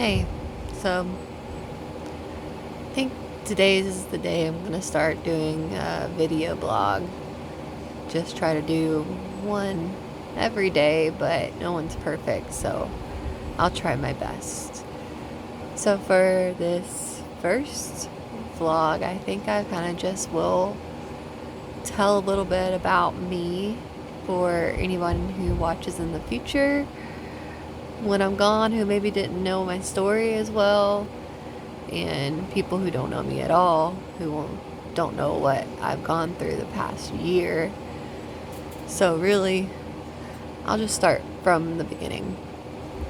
Hey, so I think today is the day I'm gonna start doing a video blog. Just try to do one every day, but no one's perfect, so I'll try my best. So for this first vlog, I think I kind of just will tell a little bit about me for anyone who watches in the future when I'm gone who maybe didn't know my story as well, and people who don't know me at all, who don't know what I've gone through the past year. So really, I'll just start from the beginning.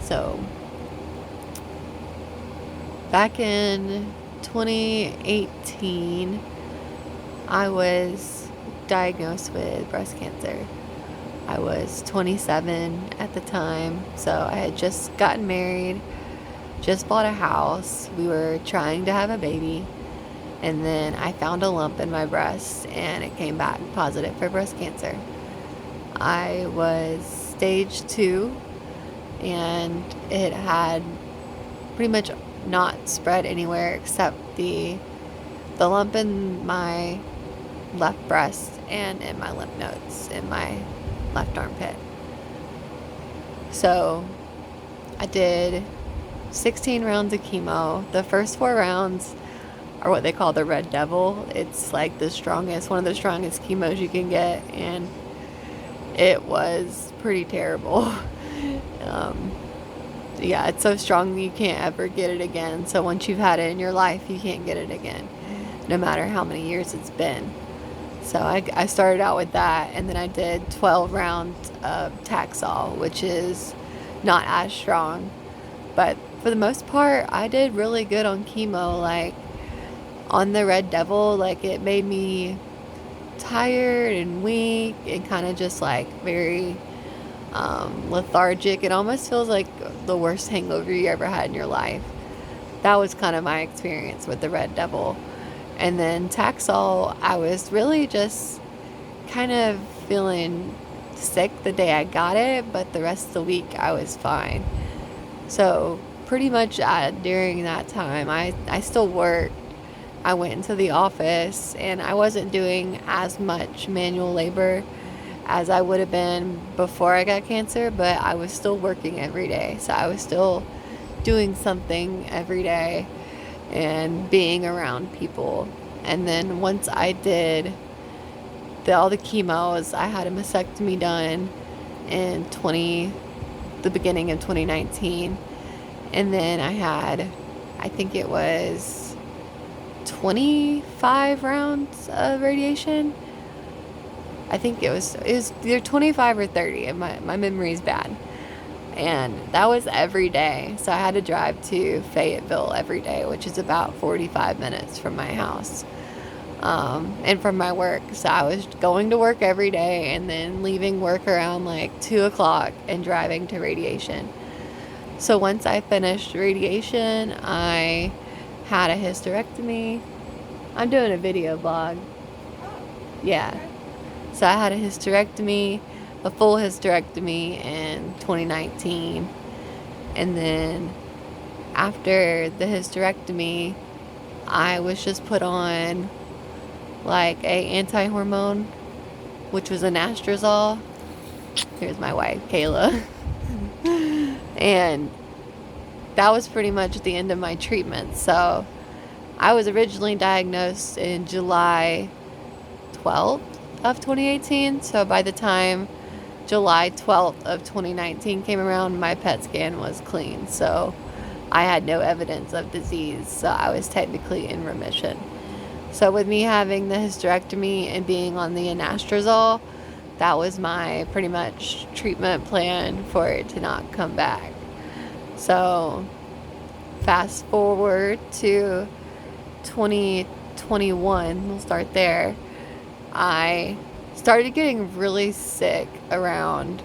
So back in 2018, I was diagnosed with breast cancer. I was 27 at the time, so I had just gotten married, just bought a house. We were trying to have a baby, and then I found a lump in my breast and it came back positive for breast cancer. I was stage 2, and it had pretty much not spread anywhere except the lump in my left breast and in my lymph nodes in my left armpit. So I did 16 rounds of chemo. The first 4 rounds are what they call the Red Devil. It's like one of the strongest chemos you can get, and it was pretty terrible. Yeah, it's so strong you can't ever get it again. So once you've had it in your life, you can't get it again, no matter how many years it's been. So I started out with that, and then I did 12 rounds of Taxol, which is not as strong. But for the most part, I did really good on chemo. Like, on the Red Devil, like, it made me tired and weak and kind of just like very lethargic. It almost feels like the worst hangover you ever had in your life. That was kind of my experience with the Red Devil. And then Taxol, I was really just kind of feeling sick the day I got it, but the rest of the week I was fine. So pretty much during that time, I still worked. I went into the office, and I wasn't doing as much manual labor as I would have been before I got cancer, but I was still working every day. So I was still doing something every day and being around people. And then once I did all the chemos, I had a mastectomy done in the beginning of 2019. And then I had, I think it was 25 rounds of radiation. I think it was either 25 or 30, and my memory is bad. And that was every day. So I had to drive to Fayetteville every day, which is about 45 minutes from my house, and from my work. So I was going to work every day and then leaving work around like 2 o'clock and driving to radiation. So once I finished radiation, I had a hysterectomy. I'm doing a video blog. Yeah. So I had a hysterectomy, a full hysterectomy in 2019. And then after the hysterectomy, I was just put on like a anti-hormone, which was anastrozole. Here's my wife, Kayla. And that was pretty much the end of my treatment. So I was originally diagnosed in July 12th of 2018. So by the time July 12th of 2019 came around, my PET scan was clean. So I had no evidence of disease. So I was technically in remission. So with me having the hysterectomy and being on the anastrozole, that was my pretty much treatment plan for it to not come back. So fast forward to 2021, we'll start there. I started getting really sick around,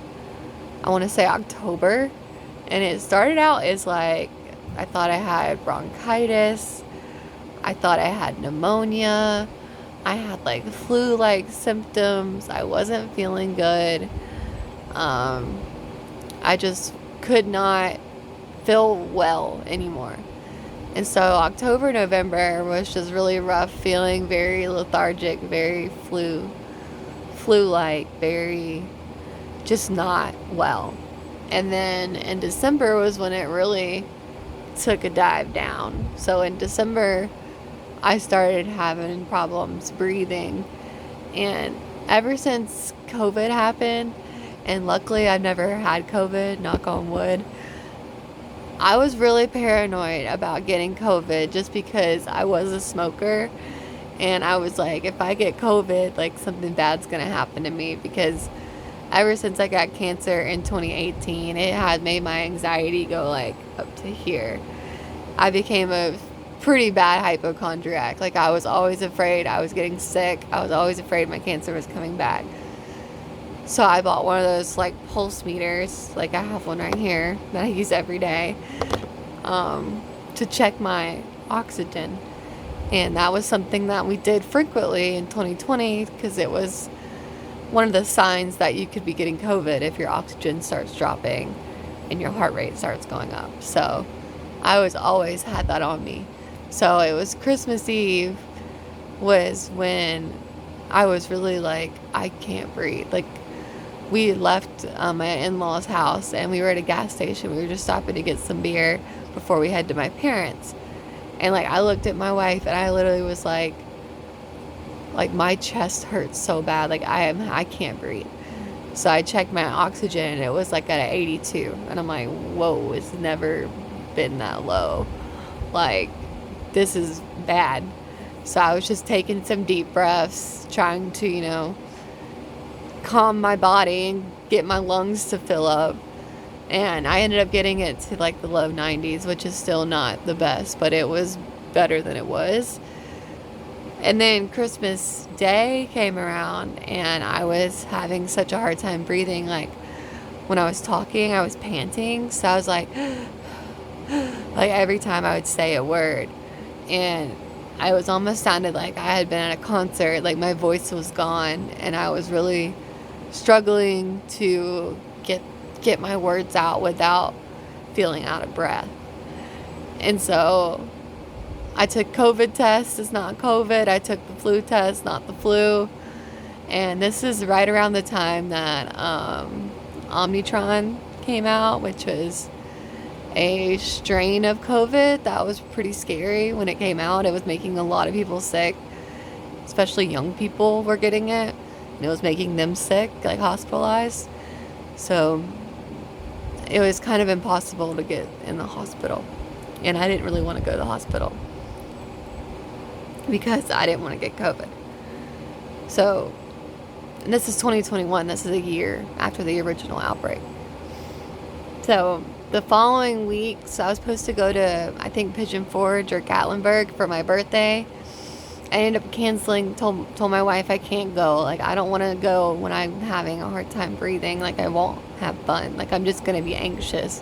I want to say October. And it started out as like, I thought I had bronchitis. I thought I had pneumonia. I had like flu-like symptoms. I wasn't feeling good. I just could not feel well anymore. And so October, November was just really rough, feeling very lethargic, very flu-like, very just not well. And then in December was when it really took a dive down. So in December, I started having problems breathing. And ever since COVID happened, and luckily I've never had COVID, knock on wood, I was really paranoid about getting COVID just because I was a smoker. And I was like, if I get COVID, like something bad's going to happen to me, because ever since I got cancer in 2018, it had made my anxiety go like up to here. I became a pretty bad hypochondriac. Like, I was always afraid I was getting sick. I was always afraid my cancer was coming back. So I bought one of those like pulse meters. Like, I have one right here that I use every day to check my oxygen. And that was something that we did frequently in 2020 because it was one of the signs that you could be getting COVID if your oxygen starts dropping and your heart rate starts going up. So I was always had that on me. So it was Christmas Eve was when I was really like, I can't breathe. Like, we left my in-laws' house and we were at a gas station. We were just stopping to get some beer before we head to my parents'. And like, I looked at my wife and I literally was like my chest hurts so bad. Like, I can't breathe. So I checked my oxygen and it was like at an 82. And I'm like, whoa, it's never been that low. Like, this is bad. So I was just taking some deep breaths, trying to, calm my body and get my lungs to fill up. And I ended up getting it to like the low 90s, which is still not the best, but it was better than it was. And then Christmas Day came around and I was having such a hard time breathing. Like, when I was talking, I was panting. So I was like every time I would say a word. And I was almost sounded like I had been at a concert. Like, my voice was gone and I was really struggling to get my words out without feeling out of breath. And so I took COVID test. It's not COVID. I took the flu test, not the flu. And this is right around the time that Omicron came out, which was a strain of COVID that was pretty scary when it came out. It was making a lot of people sick, especially young people were getting it. And it was making them sick, like hospitalized. So it was kind of impossible to get in the hospital. And I didn't really want to go to the hospital because I didn't want to get COVID. So, and this is 2021. This is a year after the original outbreak. So the following week, so I was supposed to go to, I think, Pigeon Forge or Gatlinburg for my birthday. I ended up canceling, told my wife I can't go. Like, I don't want to go when I'm having a hard time breathing. Like, I won't have fun. Like, I'm just going to be anxious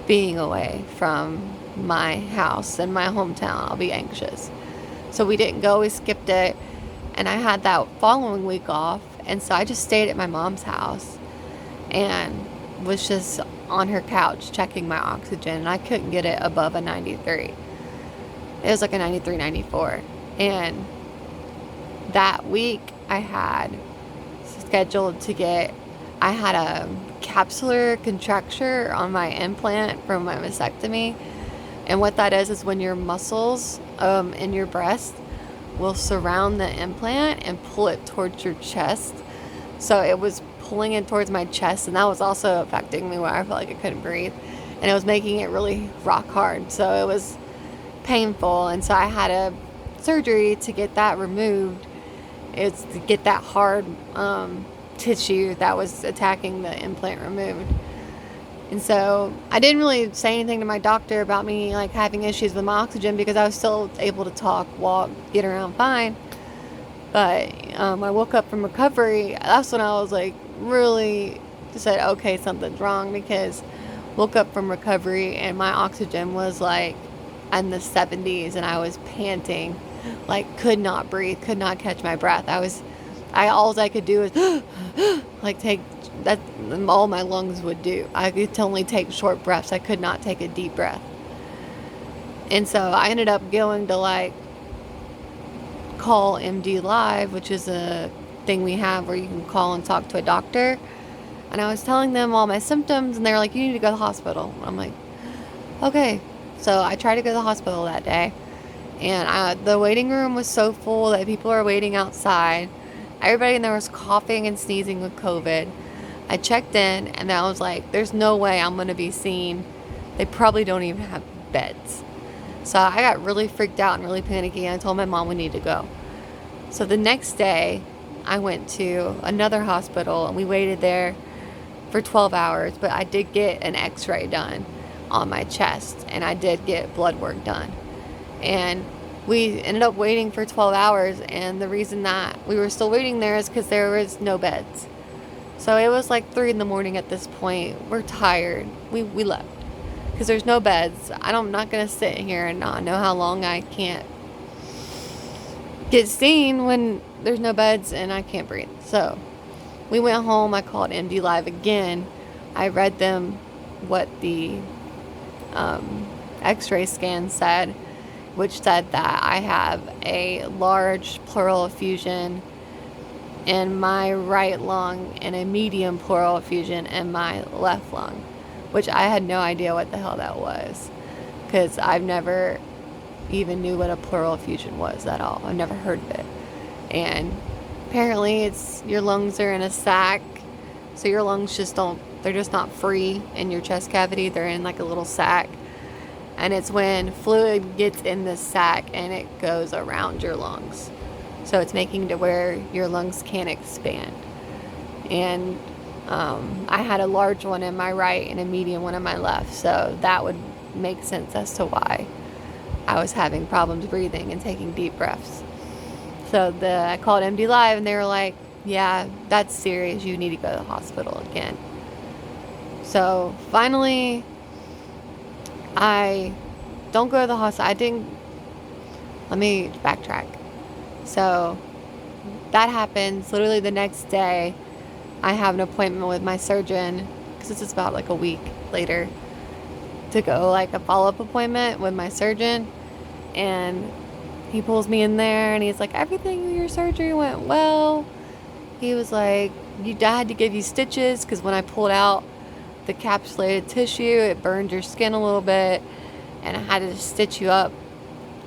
being away from my house and my hometown. I'll be anxious. So we didn't go. We skipped it. And I had that following week off. And so I just stayed at my mom's house and was just on her couch checking my oxygen. And I couldn't get it above a 93. It was like a 93, 94. And that week I had scheduled to I had a capsular contracture on my implant from my mastectomy. And what that is when your muscles in your breast will surround the implant and pull it towards your chest. So it was pulling it towards my chest, and that was also affecting me where I felt like I couldn't breathe. And it was making it really rock hard. So it was painful. And so I had a surgery to get that removed. It's to get that hard tissue that was attacking the implant removed. And so I didn't really say anything to my doctor about me like having issues with my oxygen because I was still able to talk, walk, get around fine. But I woke up from recovery. That's when I was like really said, okay, something's wrong, because woke up from recovery and my oxygen was like in the 70s and I was panting, like could not breathe, could not catch my breath. All I could do was like take that, all my lungs would do. I could only take short breaths. I could not take a deep breath. And so I ended up going to like call MD Live, which is a thing we have where you can call and talk to a doctor. And I was telling them all my symptoms, and they were like, you need to go to the hospital. I'm like, okay. So I tried to go to the hospital that day. And the waiting room was so full that people were waiting outside. Everybody in there was coughing and sneezing with COVID. I checked in, and I was like, there's no way I'm going to be seen. They probably don't even have beds. So I got really freaked out and really panicky, and I told my mom we need to go. So the next day, I went to another hospital, and we waited there for 12 hours. But I did get an x-ray done on my chest, and I did get blood work done. And we ended up waiting for 12 hours, and the reason that we were still waiting there is because there was no beds. So it was like 3 in the morning at this point. We're tired. We left because there's no beds. I'm not going to sit here and not know how long I can't get seen when there's no beds and I can't breathe. So we went home. I called MD Live again. I read them what the x-ray scan said, which said that I have a large pleural effusion in my right lung and a medium pleural effusion in my left lung, which I had no idea what the hell that was, because I've never even knew what a pleural effusion was at all. I've never heard of it. And apparently it's your lungs are in a sac, so your lungs they're just not free in your chest cavity. They're in like a little sac. And it's when fluid gets in the sac and it goes around your lungs. So it's making to where your lungs can't expand. And I had a large one in my right and a medium one in my left. So that would make sense as to why I was having problems breathing and taking deep breaths. So I called MD Live, and they were like, yeah, that's serious. You need to go to the hospital again. So finally, I don't go to the hospital. Let me backtrack. So that happens. Literally the next day, I have an appointment with my surgeon, because this is about like a week later, to go like a follow-up appointment with my surgeon. And he pulls me in there, and he's like, everything with your surgery went well. He was like, I had to give you stitches because when I pulled out the capsulated tissue, it burned your skin a little bit, and I had to stitch you up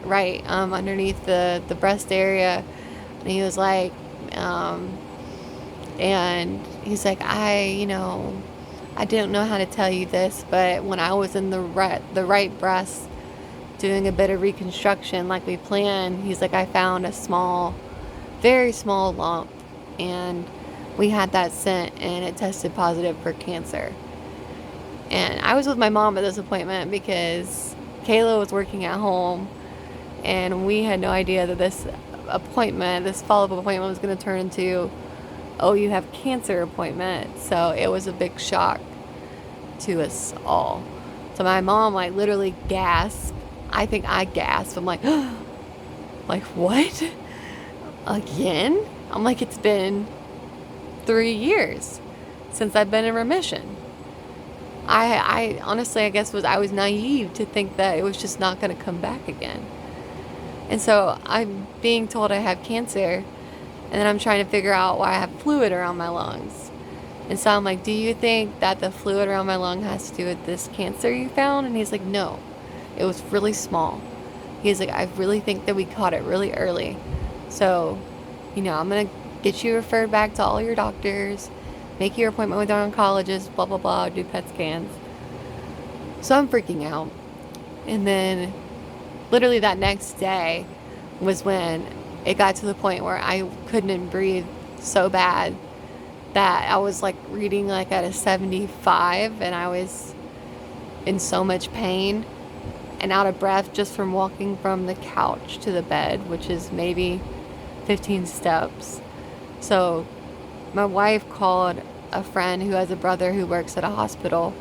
right underneath the breast area. And he was like, and he's like, I didn't know how to tell you this, but when I was in the right breast doing a bit of reconstruction like we planned, he's like, I found a small, very small lump, and we had that sent, and it tested positive for cancer. And I was with my mom at this appointment because Kayla was working at home, and we had no idea that this follow-up appointment was going to turn into, oh, you have cancer appointment. So it was a big shock to us all. So my mom like literally gasped. I think I gasped. I'm like, like what? Again? I'm like, it's been 3 years since I've been in remission. I honestly, I guess I was naive to think that it was just not going to come back again. And so I'm being told I have cancer, and then I'm trying to figure out why I have fluid around my lungs. And so I'm like, do you think that the fluid around my lung has to do with this cancer you found? And he's like, no, it was really small. He's like, I really think that we caught it really early. So, I'm going to get you referred back to all your doctors, make your appointment with our oncologist, blah, blah, blah, do PET scans. So I'm freaking out. And then literally that next day was when it got to the point where I couldn't breathe so bad that I was like reading like at a 75, and I was in so much pain and out of breath just from walking from the couch to the bed, which is maybe 15 steps. So my wife called a friend who has a brother who works at a hospital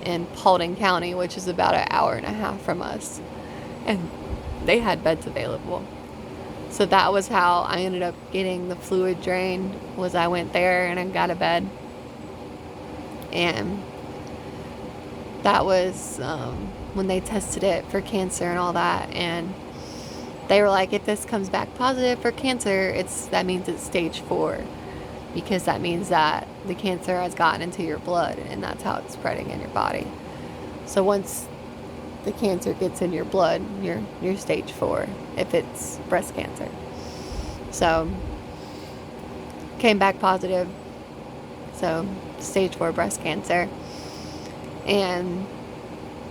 in Paulding County, which is about an hour and a half from us, and they had beds available. So that was how I ended up getting the fluid drained, was I went there and I got a bed. And that was when they tested it for cancer and all that. And they were like, if this comes back positive for cancer, that means it's stage 4, because that means that the cancer has gotten into your blood, and that's how it's spreading in your body. So once the cancer gets in your blood, you're stage 4 if it's breast cancer. So came back positive, so stage 4 breast cancer. And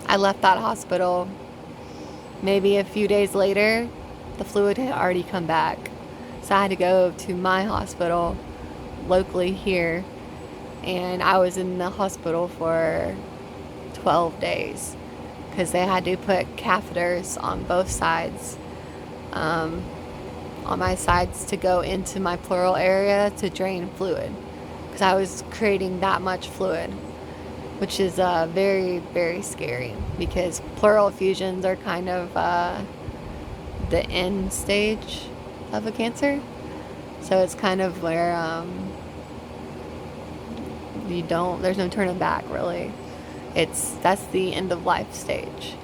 I left that hospital. Maybe a few days later, the fluid had already come back. So I had to go to my hospital locally here, and I was in the hospital for 12 days because they had to put catheters on both sides, on my sides, to go into my pleural area to drain fluid, because I was creating that much fluid, which is very, very scary, because pleural effusions are kind of the end stage of a cancer. So it's kind of where there's no turning back, really. That's the end of life stage.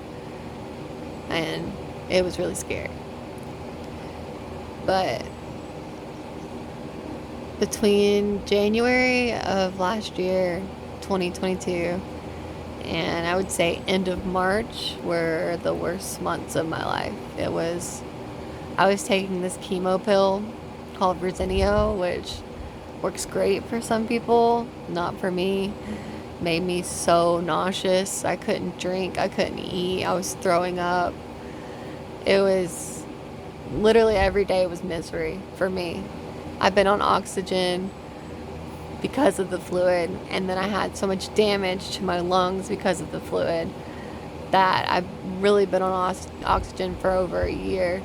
And it was really scary. But between January of last year, 2022, and I would say end of March were the worst months of my life. I was taking this chemo pill called Verzenio, which works great for some people, not for me. Made me so nauseous. I couldn't drink, I couldn't eat, I was throwing up. It was literally every day was misery for me. I've been on oxygen because of the fluid, and then I had so much damage to my lungs because of the fluid that I've really been on oxygen for over a year.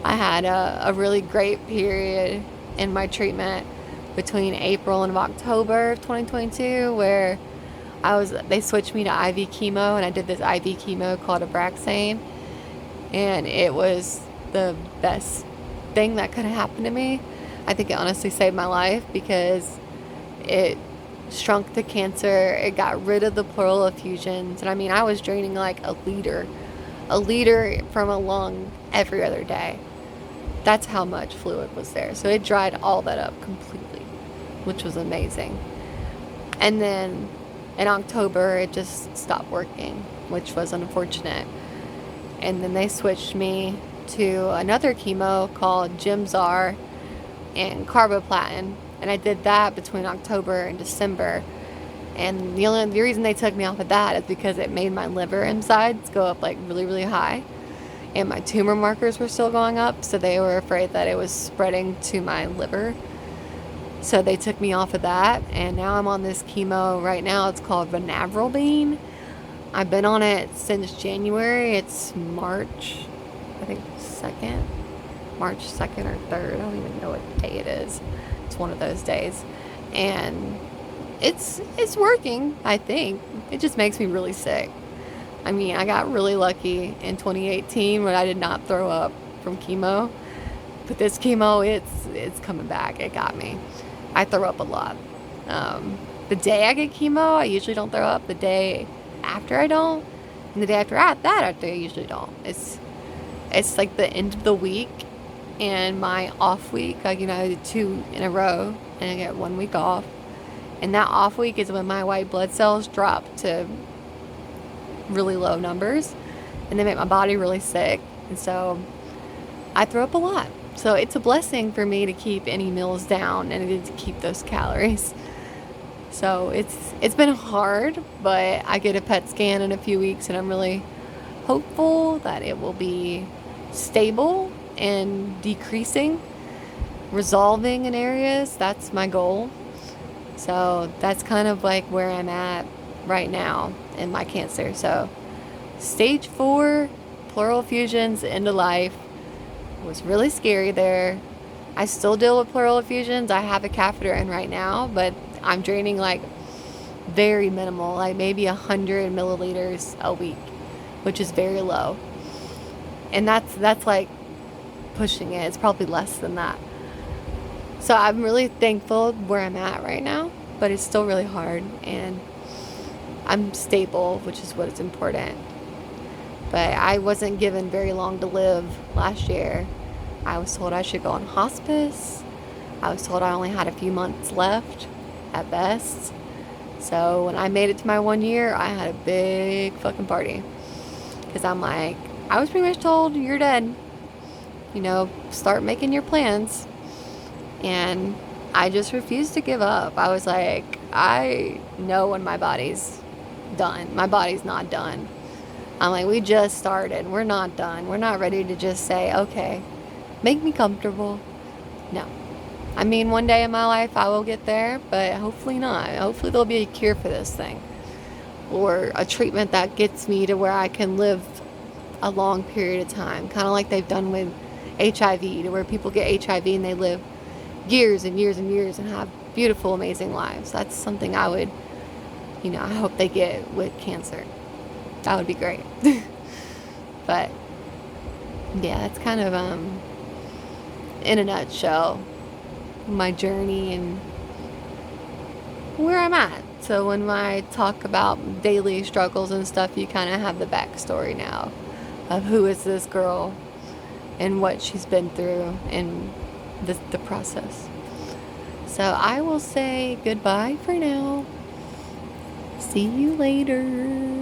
I had a really great period in my treatment between April and October of 2022 where they switched me to IV chemo, and I did this IV chemo called Abraxane, and it was the best thing that could have happened to me. I think it honestly saved my life because it shrunk the cancer, it got rid of the pleural effusions, and I mean, I was draining like a liter from a lung every other day. That's how much fluid was there. So it dried all that up completely, which was amazing. And then in October, it just stopped working, which was unfortunate. And then they switched me to another chemo called Gemzar and carboplatin, and I did that between October and December. And the reason they took me off of that is because it made my liver enzymes go up like really, really high, and my tumor markers were still going up, so they were afraid that it was spreading to my liver. So they took me off of that, and now I'm on this chemo right now. It's called Vanavrobene. I've been on it since January. It's March, I think March 2nd or 3rd. I don't even know what day it is. It's one of those days. And it's working, I think. It just makes me really sick. I mean, I got really lucky in 2018 when I did not throw up from chemo. But this chemo, it's coming back. It got me. I throw up a lot. The day I get chemo, I usually don't throw up. The day after, I don't. And the day after that, I usually don't. It's like the end of the week and my off week. Like, I did 2 in a row and I get 1 week off. And that off week is when my white blood cells drop to really low numbers, and they make my body really sick. And so I throw up a lot. So it's a blessing for me to keep any meals down and to keep those calories. So it's been hard, but I get a PET scan in a few weeks, and I'm really hopeful that it will be stable and decreasing, resolving in areas. That's my goal. So that's kind of like where I'm at right now in my cancer. So stage 4, pleural effusions, end of life. Was really scary there. I still deal with pleural effusions. I have a catheter in right now, but I'm draining like very minimal, like maybe 100 milliliters a week, which is very low. And that's like pushing it. It's probably less than that. So I'm really thankful where I'm at right now, but it's still really hard. And I'm stable, which is what is important. But I wasn't given very long to live last year. I was told I should go on hospice. I was told I only had a few months left at best. So when I made it to my 1 year, I had a big fucking party. Because I'm like, I was pretty much told, you're dead. You know, start making your plans. And I just refused to give up. I was like, I know when my body's done. My body's not done. I'm like, we just started. We're not done. We're not ready to just say, okay, make me comfortable. No. I mean, one day in my life I will get there, but hopefully not. Hopefully there'll be a cure for this thing. Or a treatment that gets me to where I can live a long period of time. Kind of like they've done with HIV, to where people get HIV and they live years and years and years and have beautiful, amazing lives. That's something I would, I hope they get with cancer. That would be great. But yeah, that's kind of in a nutshell my journey and where I'm at. So when I talk about daily struggles and stuff, you kind of have the backstory now of who is this girl and what she's been through and the process. So I will say goodbye for now. See you later.